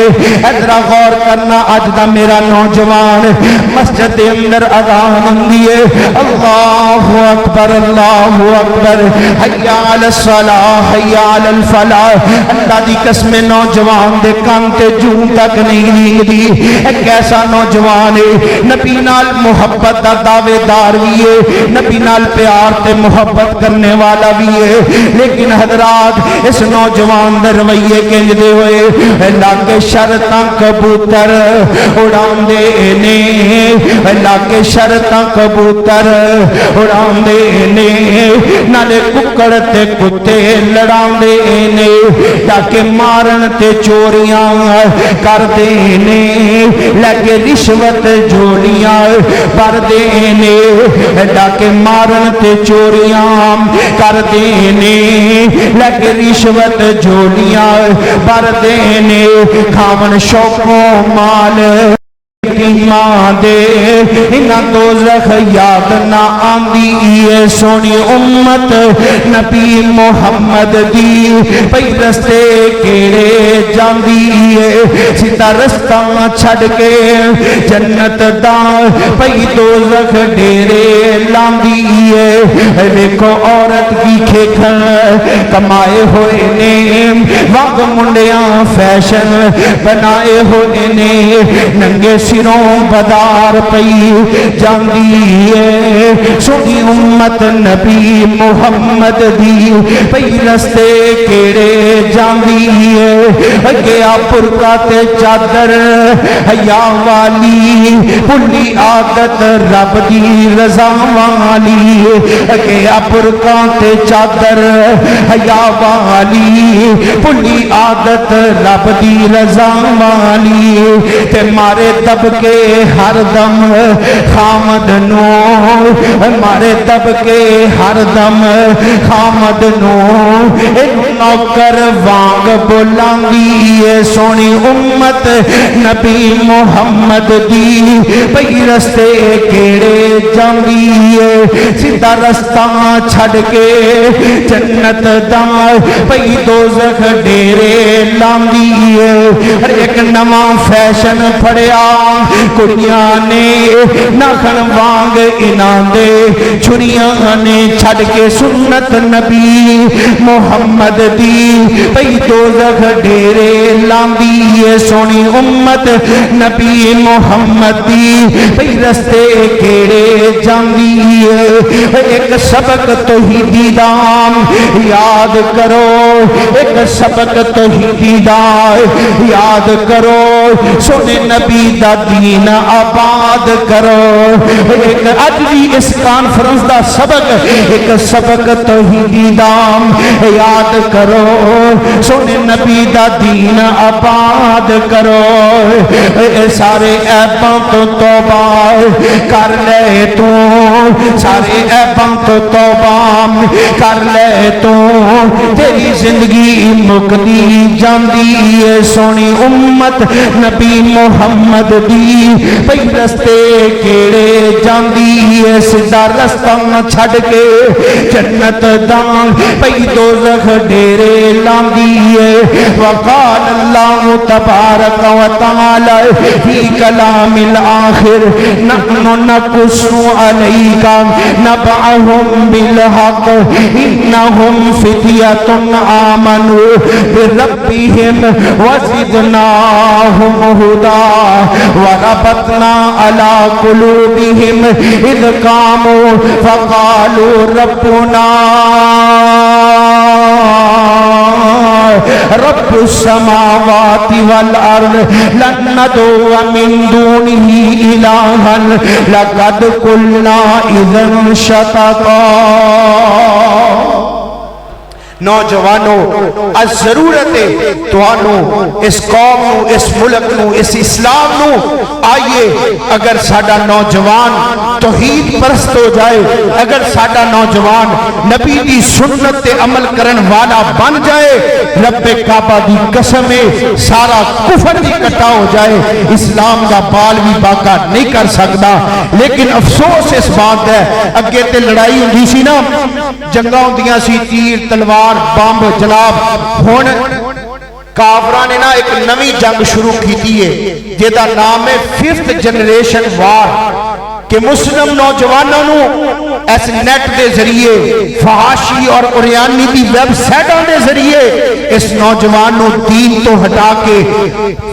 ادھر غور کرنا اج دا میرا نوجوان مسجد اندر اذان ہوندی ہے اللہ اکبر حی علی الصلاۃ حی علی الفلاح اللہ دی قسم نوجوان دے کان تے جوں تک نہیں لینگدی ایک ایسا نوجوان ہے نبی نال محبت دا دعوے دار بھی ہے نبی نال پیار تے محبت کرنے والا بھی ہے لیکن حضرات اس نوجوان دے رویے کنج دے ہوئے لاکے شرطاں کبوتر اڑان دے نے لاکے شرطاں کبوتر اڑان دے نے نالے ککڑ تے کتے لڑان دے نے ڈاکے مارن تے چوریاں کر دینے لگے رشوت جھولیاں بھر دینے ڈاکے مارن تے چوریاں کر دینے لگے رشوت جھولیاں بھر دینے کھاون شوقوں مال ماں دے انہاں دوزخ یاد نہ آندی اے سونی امت نبی محمد دی پئی رستے کیڑے جاندی اے سیدھا رستہ چھڑ کے جنت دا پئی دوزخ ڈیرے لاندی اے دیکھو عورت کی کھیکھن کمائے ہوئے نے وگ منڈیاں فیشن بنائے ہوئے نے ننگے سروں بدار پئی جاندی ہے سونی امت نبی محمد دی پئی رستے کیڑے جاندی ہے گیا پرکا تے چادر حیا والی بھلی عادت رب دی رضا والی گیا پرکا تے چادر حیا والی بھلی عادت رب دی رضا والی تے مارے دب کے ہر دم خامد نو مارے دب کے ہر دم خامد نو نوکر وانگ بولاندی اے سونی امت نبی محمد دی پئی رستے کیڑے جاندی اے سیدھا رستہ چھڑ کے جنت دا پئی دوزخ ڈیرے لاندی اے ہر ایک نواں فیشن پھڑیا کڑیاں نے ناخن وانگ انہاں دے چھریاں نے چھڑ کے سنت نبی محمد دی پئی دوزخ ڈیرے لاندی اے سونی امت نبی محمد دی پئی رستے کیڑے جاندی اے ایک سبق توحیدی دا یاد کرو ایک سبق توحیدی دا یاد کرو سونے نبی دا دین آباد کرو ایک اج بھی اس کانفرنس دا سبق ایک سبق توحیدی دا یاد کرو سونے نبی دا دین آباد کرو اے سارے عیباں تو توبہ کر لے تو سارے عیباں تو توبہ کر لے تو تیری زندگی مکدی جاندی اے سونی امت نبی محمد دی پئی رستے کیڑے جاندی اے سیدھا رستہ چھڑ کے جنت دا پئی دوزخ ڈیرے لاندی اے وقال اللہ تبارک و تعالی فی کلام الآخر نحن نقص علیک نبعهم بالحق انہم فتیۃ آمنوا بربہم وزدناہم ہدی وربطنا علی قلوبہم اذ قاموا فقالوا ربنا رب السماوات والارض لن ندعو من دونه الہا لقد قلنا اذا شططا نوجوانوں از ضرورت ہے توانوں اس قوم نو اس ملک نو اس اسلام نو آئیے اگر ساڈا نوجوان توحید پرست ہو جائے اگر ساڈا نوجوان نبی دی سنت تے عمل کرن والا بن جائے رب کعبہ دی قسم سارا کفر بھی کٹا ہو جائے اسلام دا بال بھی باقا نہیں کر سکتا لیکن افسوس اس بات ہے اگے تے لڑائی ہوندی سی نا جنگاں ہوندیاں سی تیر تلوار بمب جناب ہن کافران نے نا ایک نوی جنگ شروع کی ہے جیدہ نام ہے 5th جنریشن وار کہ مسلم نوجوانوں ایس نیٹ دے ذریعے فحاشی اور قریانی دی ویب سائٹوں دے ذریعے اس نوجوانوں دین تو ہٹا کے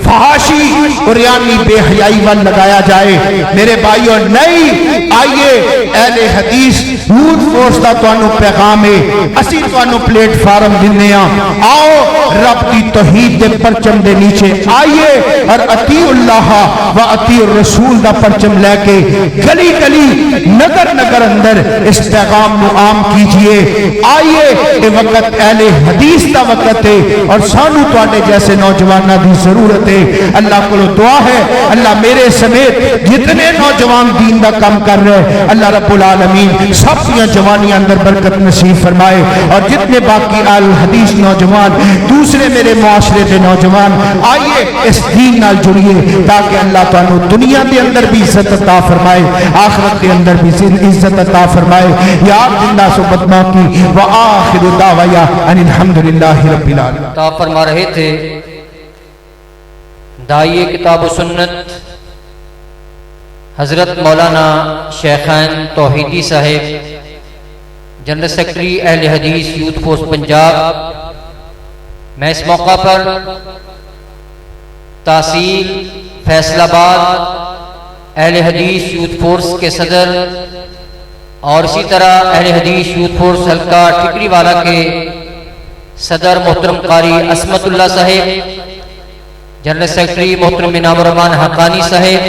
فحاشی قریانی بے حیائی وال لگایا جائے میرے بھائیوں نہیں آئیے اہل حدیث یوتھ فورس دا توانو پیغام ہے اسی توانو پلیٹ فارم دنیا آؤ رب دی توحید دے پرچم دے نیچے آئیے اور اطیع اللہ و اطیع الرسول دا پرچم لے کے گلی گلی نگر نگر اندر اس پیغام نو عام کیجئے. آئیے اے وقت اہل حدیث دا وقت ہے اور سانو تواڈے جیسے نوجواناں دی ضرورت ہے. اللہ کو دعا ہے اللہ میرے سمیت جتنے نوجوان دین دا کام کر رہے اللہ رب العالمین سب دیا جوانیاں اندر برکت نصیب فرمائے, اور جتنے باقی اہل حدیث نوجوان دوسرے میرے معاشرے کے نوجوان آئیے اس دین نال جڑیے تاکہ اللہ تعالیٰ دنیا دے اندر بھی عزت عطا فرمائے, آخرت کے اندر بھی عزت عطا فرمائے. یا آپ زندہ صحبت موقی وآخر دعوایا ان الحمدللہ رب العالمین. عطا فرما رہے تھے داعی کتاب و سنت حضرت مولانا شیخین توحیدی صاحب, جنرل سیکرٹری اہل حدیث یوتھ فورس پنجاب. میں اس موقع پر تحصیل فیصل آباد اہل حدیث یوتھ فورس کے صدر اور اسی طرح اہل حدیث یوتھ فورس حلقہ ٹھکری والا کے صدر محترم قاری عصمت اللہ صاحب, جنرل سیکرٹری محترم انعام الرحمان حقانی صاحب,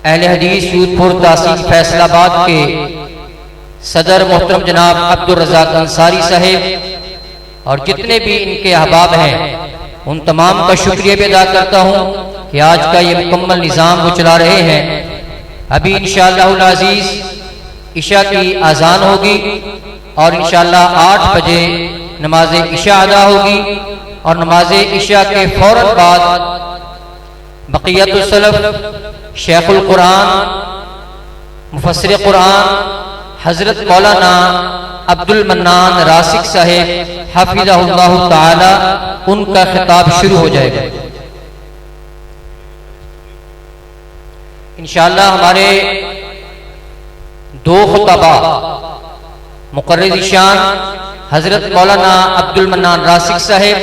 اہل حدیث یوتھ فورس تحصیل فیصل آباد کے صدر محترم جناب عبدالرزاق انصاری صاحب, اور جتنے بھی ان کے احباب ہیں ان تمام کا شکریہ بھی ادا کرتا ہوں کہ آج کا یہ مکمل نظام وہ چلا رہے ہیں. ابھی انشاءاللہ العزیز عشاء کی اذان ہوگی اور انشاءاللہ 8 بجے نماز عشاء ادا ہوگی, اور نماز عشاء کے فوراً بعد بقیت السلف شیخ القرآن مفسر قرآن حضرت مولانا عبد المنان راسک صاحب حفظہ اللہ تعالی ان کا خطاب شروع ہو جائے گا. انشاءاللہ ہمارے 2 خطباء مقرر شان حضرت مولانا عبد المنان راسک صاحب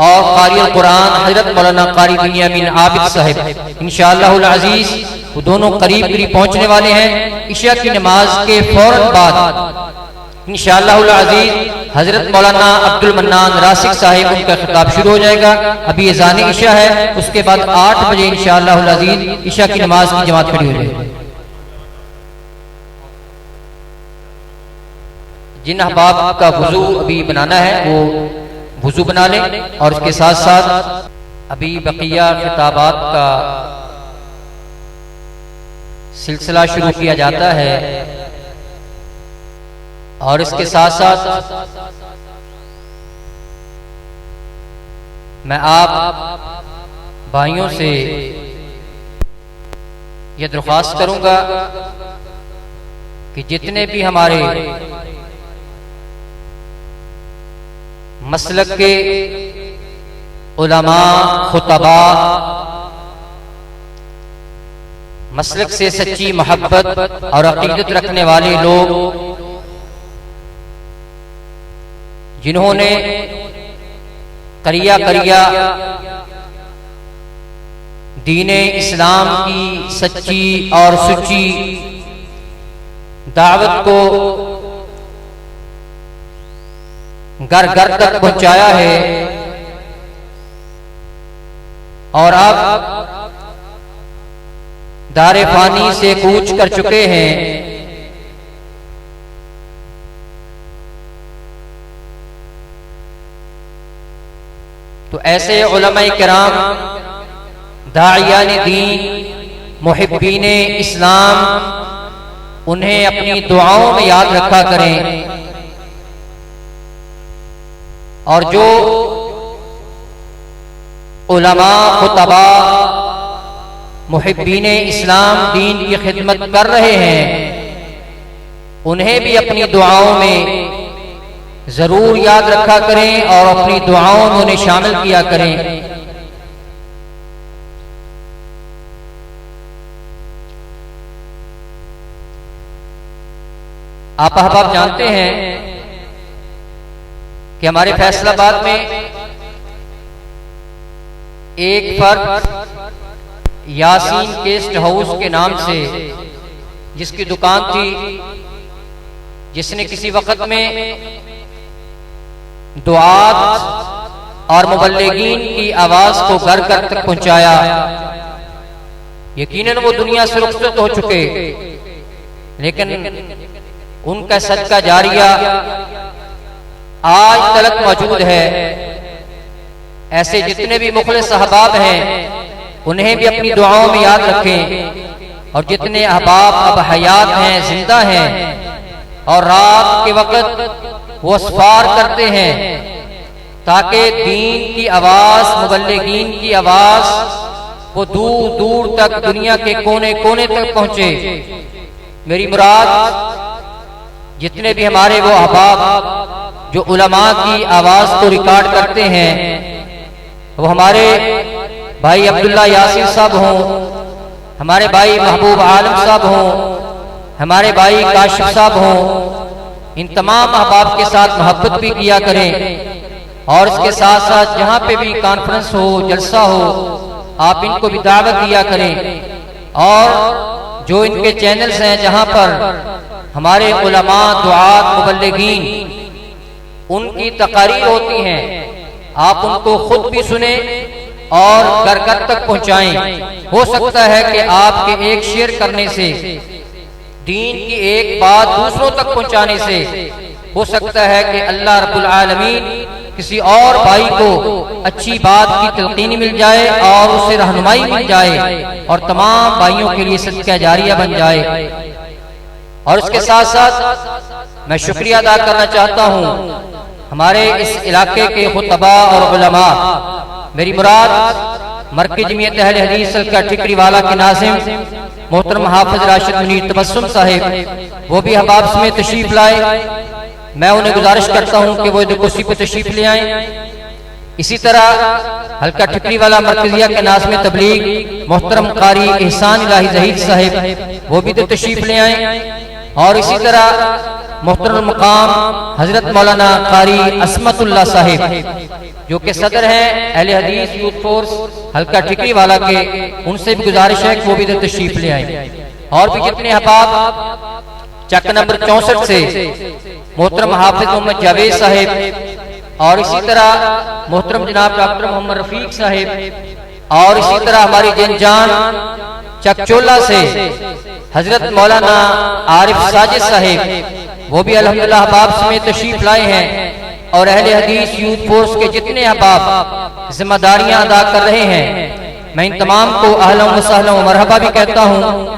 اور قاری القرآن حضرت مولانا قاری بنیامین عابد صاحب انشاءاللہ العزیز وہ دونوں قریب قریب پہنچنے والے ہیں. عشاء کی نماز کے فوراً بعد انشاءاللہ العزیز حضرت مولانا عبد المنان راسک صاحب ان کا خطاب شروع ہو جائے گا. ابھی اذان عشاء ہے, اس کے بعد 8 بجے انشاءاللہ العزیز عشاء کی نماز کی جماعت کھڑی ہو جائے گی. جن احباب کا وضو ابھی بنانا ہے وہ وضو بنا لیں, اور اس کے ساتھ ساتھ ابھی بقیہ خطابات کا سلسلہ شروع کیا جاتا ہے, اور اس کے ساتھ ساتھ میں آپ بھائیوں سے یہ درخواست کروں گا کہ جتنے بھی ہمارے مسلک کے علماء خطباء مسلک سے سچی محبت اور عقیدت رکھنے والے لوگ جنہوں نے کریا دین اسلام کی سچی اور سچی دعوت کو گھر گھر تک پہنچایا ہے اور اب دار فانی سے کوچ کر چکے ہیں, تو ایسے علماء کرام داعیان دین محبین اسلام انہیں اپنی دعاؤں میں یاد رکھا کریں, اور جو علماء خطباء محبین اسلام دین کی خدمت کر رہے ہیں انہیں بھی اپنی دعاؤں میں ضرور یاد رکھا کریں اور اپنی دعاؤں میں انہیں شامل کیا کریں. آپ احباب جانتے ہیں کہ ہمارے فیصل آباد میں ایک فرد یاسین گیسٹ ہاؤس کے نام سے جس کی دکان تھی, جس نے کسی وقت میں دعات اور مبلغین کی آواز کو گھر گھر تک پہنچایا۔ یقیناً وہ دنیا سے رخصت ہو چکے، لیکن ان کا صدقہ جاریہ آج تلک موجود ہے۔ ایسے جتنے بھی مخلص احباب ہیں انہیں بھی اپنی دعاؤں میں یاد رکھیں، اور جتنے احباب اب حیات ہیں، زندہ ہیں، اور رات کے وقت وہ اسفار کرتے ہیں تاکہ دین کی آواز، مبلغین کی آواز وہ دور دور تک دنیا کے کونے کونے تک پہنچے۔ میری مراد جتنے بھی ہمارے وہ احباب جو علماء کی آواز کو ریکارڈ کرتے ہیں، وہ ہمارے بھائی عبداللہ یاسر صاحب ہوں، ہمارے بھائی محبوب عالم صاحب ہوں، ہمارے بھائی کاشف صاحب ہوں، ان تمام احباب کے ساتھ محبت بھی کیا کریں، اور اس کے ساتھ ساتھ جہاں پہ بھی کانفرنس ہو، جلسہ ہو، آپ ان کو بھی دعوت دیا کریں۔ اور جو ان کے چینلز ہیں جہاں پر ہمارے علماء، دعات، مبلغین ان کی تقاریر ہوتی ہیں، آپ ان کو خود بھی سنیں اور گھر گھر تک پہنچائیں۔ ہو سکتا ہے کہ آپ کے ایک شیئر کرنے سے، دین کی ایک بات دوسروں تک پہنچانے سے، ہو سکتا ہے کہ اللہ رب العالمین کسی اور بھائی کو اچھی بات کی تلقین مل جائے اور اسے رہنمائی مل جائے، اور تمام بھائیوں کے لیے صدقہ جاریہ بن جائے۔ اور اس کے ساتھ ساتھ میں شکریہ ادا کرنا چاہتا ہوں ہمارے اس علاقے کے خطباء اور علماء، میری مراد مرکز جمعیت اہل حدیث حلقہ ٹھکری والا کے ناظم محترم حافظ راشد منیر تبسم صاحب، وہ بھی احباب سمیت تشریف لائے۔ میں انہیں گزارش کرتا ہوں کہ وہ کرسی پہ تشریف لے آئیں۔ اسی طرح حلقہ ٹھکری والا مرکزیہ کے ناظم تبلیغ محترم قاری احسان الہی زہید صاحب، وہ بھی تشریف لے آئیں۔ اور اسی طرح محترم مقام حضرت مولانا قاری عصمت اللہ صاحب، جو کہ صدر ہیں اہل حدیث یوتھ فورس حلقہ ٹھکری والا کے، ان سے بھی گزارش ہے کہ وہ بھی تشریف لے آئیں۔ اور بھی جتنے احباب چک نمبر 64 سے محترم حافظ محمد جاوید صاحب، اور اسی طرح محترم جناب ڈاکٹر محمد رفیق صاحب، اور اسی طرح ہماری جن جان چک چولہ سے حضرت مولانا عارف ساجد صاحب، وہ بھی الحمدللہ احباب سمیت تشریف لائے ہیں۔ اور اہل حدیث یوتھ فورس کے جتنے احباب ذمہ داریاں ادا کر رہے ہیں، میں ان تمام کو اہلا و سہلا و مرحبا بھی کہتا ہوں۔